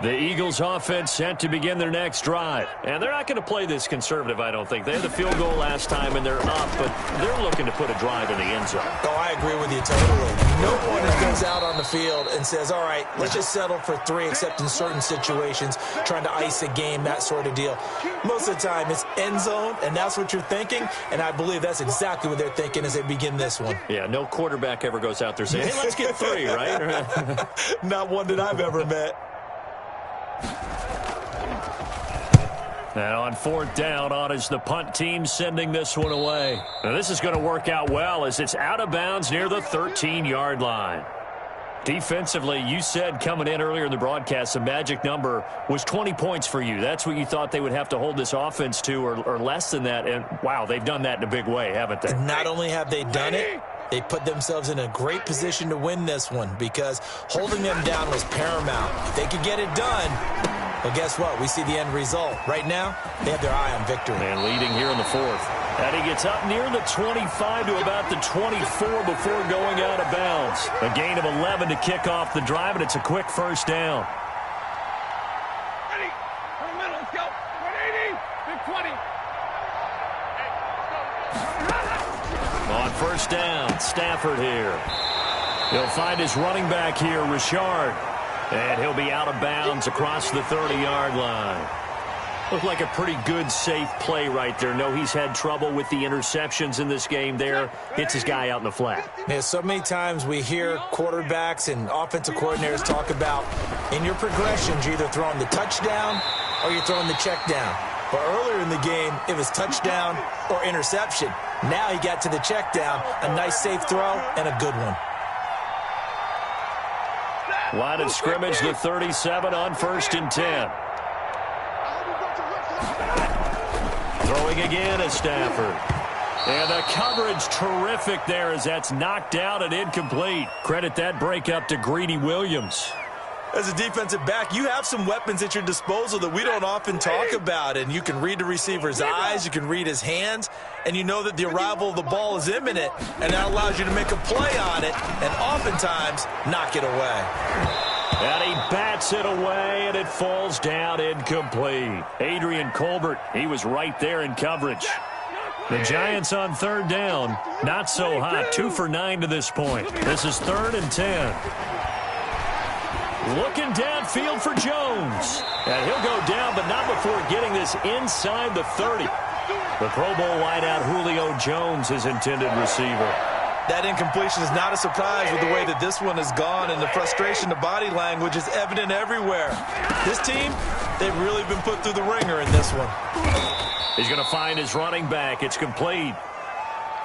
The Eagles offense set to begin their next drive. And they're not going to play this conservative, I don't think. They had the field goal last time, and they're up, but they're looking to put a drive in the end zone. Oh, I agree with you totally. No one goes out on the the field and says, all right, let's just settle for 3, except in certain situations, trying to ice a game, that sort of deal. Most of the time, it's end zone, and that's what you're thinking, and I believe that's exactly what they're thinking as they begin this one. Yeah, no quarterback ever goes out there saying, hey, let's get 3, right? Not one that I've ever met. And on 4th down, on is the punt team sending this one away. Now this is going to work out well as it's out of bounds near the 13-yard line. Defensively, you said coming in earlier in the broadcast, the magic number was 20 points for you. That's what you thought they would have to hold this offense to, or less than that. And, wow, they've done that in a big way, haven't they? And not only have they done it, they put themselves in a great position to win this one because holding them down was paramount. If they could get it done, well, guess what? We see the end result. Right now, they have their eye on victory. And leading here in the 4th. And he gets up near the 25 to about the 24 before going out of bounds. A gain of 11 to kick off the drive, and it's a quick first down. Ready. For the middle. Let's go. 180. Big 20. On first down, Stafford here. He'll find his running back here, Richard. And he'll be out of bounds across the 30-yard line. Looked like a pretty good, safe play right there. No, he's had trouble with the interceptions in this game there. Hits his guy out in the flat. Yeah, so many times we hear quarterbacks and offensive coordinators talk about in your progressions, you're either throwing the touchdown or you're throwing the check down. But earlier in the game, it was touchdown or interception. Now he got to the check down, a nice safe throw, and a good one. Line of scrimmage, the 37 on 1st and 10. Throwing again is Stafford. And the coverage terrific there as that's knocked out and incomplete. Credit that breakup to Greedy Williams. As a defensive back, you have some weapons at your disposal that we don't often talk about. And you can read the receiver's eyes, you can read his hands, and you know that the arrival of the ball is imminent. And that allows you to make a play on it and oftentimes knock it away. And he bats it away, and it falls down incomplete. Adrian Colbert, he was right there in coverage. The Giants on 3rd down, not so hot. 2 for 9 to this point. This is 3rd and 10. Looking downfield for Jones. And he'll go down, but not before getting this inside the 30. The Pro Bowl wideout Julio Jones, his intended receiver. That incompletion is not a surprise with the way that this one has gone, and the frustration, the body language is evident everywhere. This team, they've really been put through the ringer in this one. He's going to find his running back. It's complete.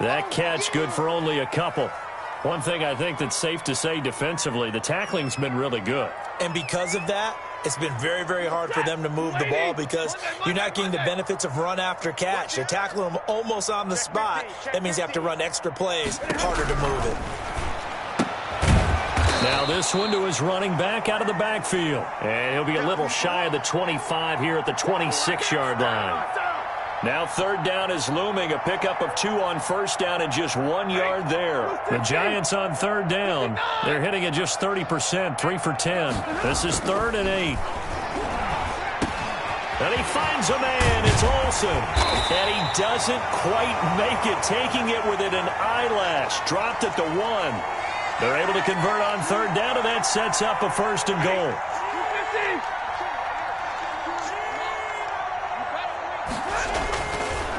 That catch good for only a couple. One thing I think that's safe to say defensively, the tackling's been really good. And because of that, it's been very, very hard for them to move the ball because you're not getting the benefits of run after catch. They're tackling them almost on the spot. That means you have to run extra plays, harder to move it. Now this one to his running back out of the backfield. And he'll be a little shy of the 25 here at the 26-yard line. Now 3rd down is looming, a pickup of 2 on 1st down and just 1 yard there. The Giants on 3rd down, they're hitting at just 30%, 3 for 10. This is 3rd and 8. And he finds a man, it's Olsen. And he doesn't quite make it, taking it within an eyelash. Dropped at the 1. They're able to convert on 3rd down, and that sets up a 1st and goal.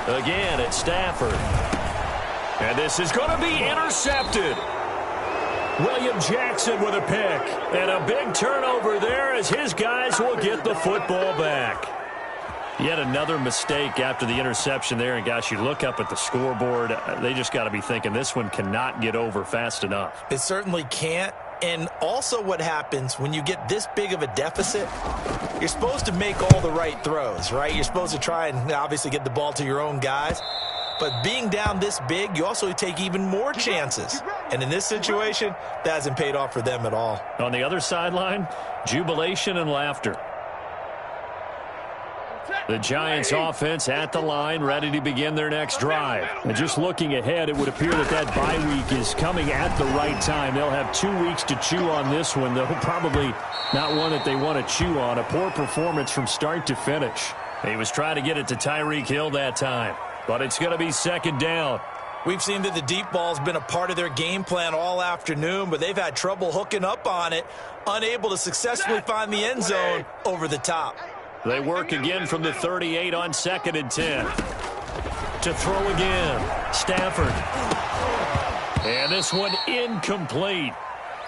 Again, it's Stafford. And this is going to be intercepted. William Jackson with a pick. And a big turnover there as his guys will get the football back. Yet another mistake after the interception there. And, gosh, you look up at the scoreboard. They just got to be thinking this one cannot get over fast enough. It certainly can't. And also what happens when you get this big of a deficit, you're supposed to make all the right throws, right? You're supposed to try and obviously get the ball to your own guys. But being down this big, you also take even more chances. And in this situation, that hasn't paid off for them at all. On the other sideline, jubilation and laughter. The Giants offense at the line, ready to begin their next drive. And just looking ahead, it would appear that bye week is coming at the right time. They'll have 2 weeks to chew on this one, though probably not one that they want to chew on. A poor performance from start to finish. He was trying to get it to Tyreek Hill that time, but it's going to be 2nd down. We've seen that the deep ball's been a part of their game plan all afternoon, but they've had trouble hooking up on it, unable to successfully find the end zone over the top. They work again from the 38 on 2nd and 10. To throw again, Stafford. And this one incomplete.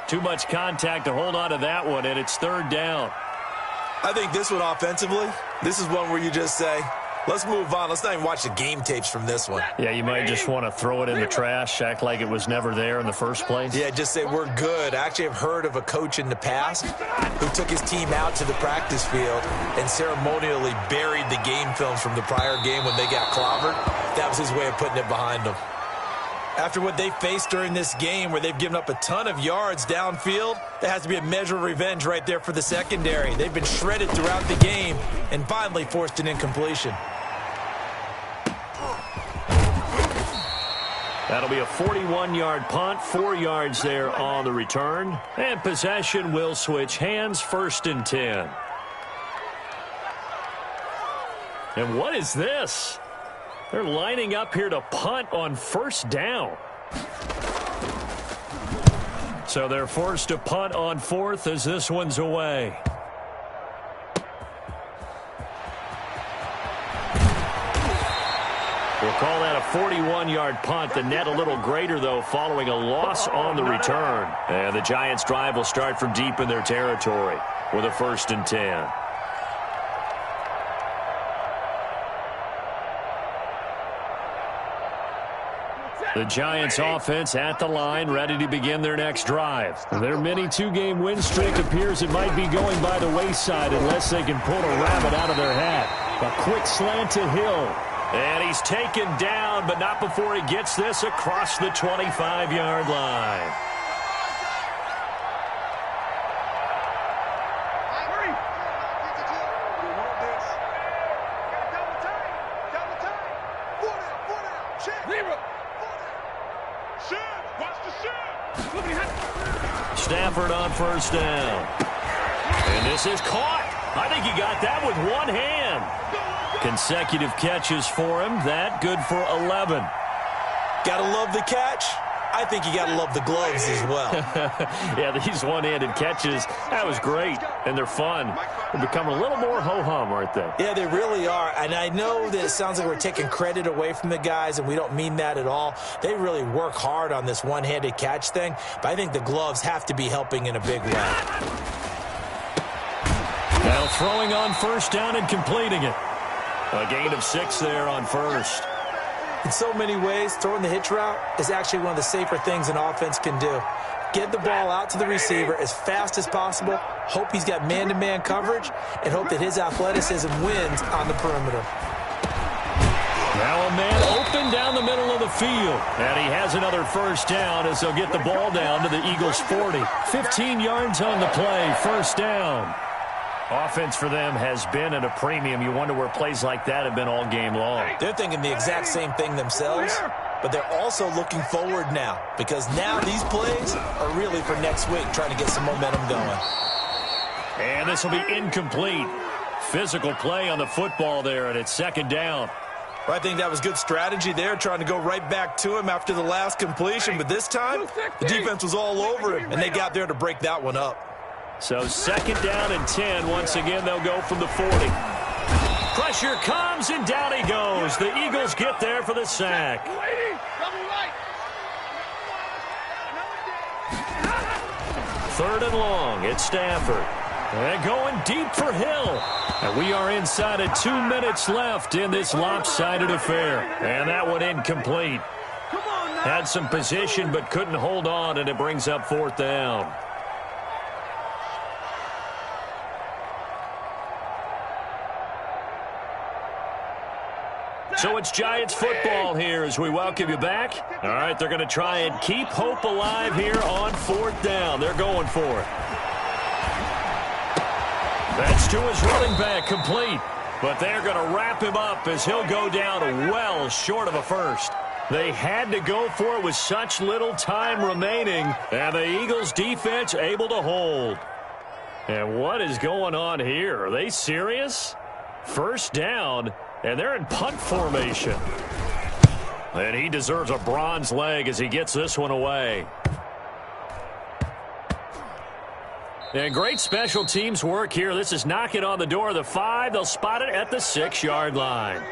Too much contact to hold on to that one, and it's 3rd down. I think this one offensively, this is one where you just say, let's move on. Let's not even watch the game tapes from this one. Yeah, you might just want to throw it in the trash, act like it was never there in the first place. Yeah, just say we're good. I actually have heard of a coach in the past who took his team out to the practice field and ceremonially buried the game films from the prior game when they got clobbered. That was his way of putting it behind them. After what they faced during this game where they've given up a ton of yards downfield, there has to be a measure of revenge right there for the secondary. They've been shredded throughout the game and finally forced an incompletion. That'll be a 41-yard punt, 4 yards there on the return. And possession will switch hands, 1st and 10. And what is this? They're lining up here to punt on 1st down. So they're forced to punt on 4th as this one's away. We'll call that a 41-yard punt. The net a little greater, though, following a loss on the return. And the Giants' drive will start from deep in their territory with a 1st and 10. The Giants offense at the line, ready to begin their next drive. Their mini 2-game win streak appears it might be going by the wayside unless they can pull a rabbit out of their hat. A quick slant to Hill. And he's taken down, but not before he gets this across the 25-yard line. Stafford on 1st down. And this is caught. I think he got that with one hand. Consecutive catches for him. That good for 11. Gotta love the catch. I think you gotta love the gloves as well. Yeah, these one-handed catches, that was great. And they're fun. They're becoming a little more ho-hum, aren't they? Yeah, they really are. And I know that it sounds like we're taking credit away from the guys, and we don't mean that at all. They really work hard on this one-handed catch thing, but I think the gloves have to be helping in a big way. Now throwing on 1st down and completing it. A gain of 6 there on 1st. In so many ways, throwing the hitch route is actually one of the safer things an offense can do. Get the ball out to the receiver as fast as possible, hope he's got man-to-man coverage, and hope that his athleticism wins on the perimeter. Now a man open down the middle of the field. And he has another 1st down as they'll get the ball down to the Eagles' 40. 15 yards on the play, 1st down. Offense for them has been at a premium. You wonder where plays like that have been all game long. They're thinking the exact same thing themselves, but they're also looking forward now because now these plays are really for next week, trying to get some momentum going. And this will be incomplete. Physical play on the football there, and it's 2nd down. Well, I think that was good strategy there, trying to go right back to him after the last completion, but this time the defense was all over him, and they got there to break that one up. So 2nd down and 10. Once again, they'll go from the 40. Pressure comes, and down he goes. The Eagles get there for the sack. 3rd and long. It's Stafford. And going deep for Hill. And we are inside of 2 minutes left in this lopsided affair. And that one incomplete. Had some position but couldn't hold on, and it brings up 4th down. So it's Giants football here as we welcome you back. All right, they're going to try and keep hope alive here on 4th down. They're going for it. That's to his running back, complete. But they're going to wrap him up as he'll go down well short of a first. They had to go for it with such little time remaining, and the Eagles defense able to hold. And what is going on here? Are they serious? 1st down. And they're in punt formation. And he deserves a bronze leg as he gets this one away. And great special teams work here. This is knocking on the door of the 5. They'll spot it at the 6-yard line.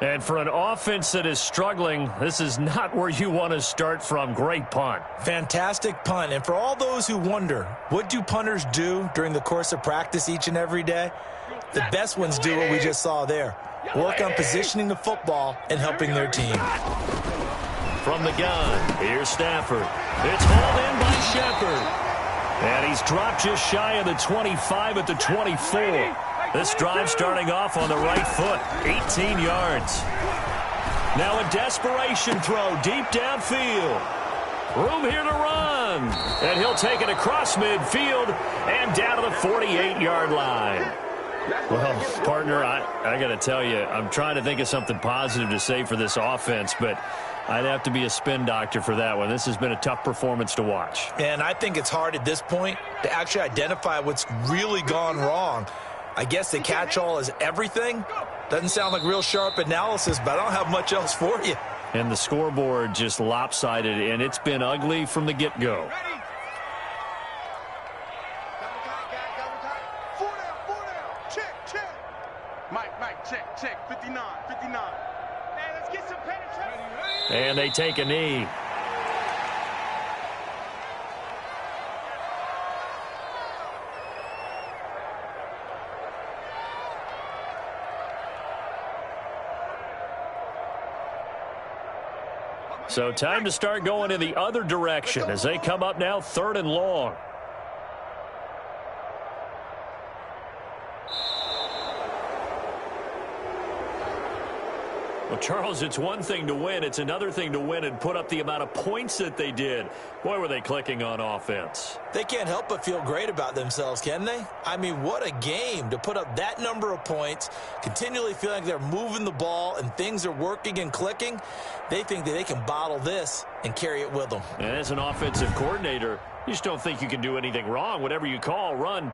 And for an offense that is struggling, this is not where you want to start from. Great punt. Fantastic punt. And for all those who wonder, what do punters do during the course of practice each and every day? The best ones do what we just saw there. Work on positioning the football and helping their team. From the gun, here's Stafford. It's hauled in by Shepard. And he's dropped just shy of the 25 at the 24. This drive starting off on the right foot, 18 yards. Now a desperation throw deep downfield. Room here to run. And he'll take it across midfield and down to the 48-yard line. Well, partner, I got to tell you, I'm trying to think of something positive to say for this offense, but I'd have to be a spin doctor for that one. This has been a tough performance to watch. And I think it's hard at this point to actually identify what's really gone wrong. I guess the catch-all is everything. Doesn't sound like real sharp analysis, but I don't have much else for you. And the scoreboard just lopsided, and it's been ugly from the get-go. Check, 59. Man, let's get some penetration. And they take a knee. So time to start going in the other direction as they come up now 3rd and long. Well, Charles, it's one thing to win. It's another thing to win and put up the amount of points that they did. Boy, were they clicking on offense. They can't help but feel great about themselves, can they? I mean, what a game to put up that number of points, continually feel like they're moving the ball and things are working and clicking. They think that they can bottle this and carry it with them. And as an offensive coordinator, you just don't think you can do anything wrong. Whatever you call, run.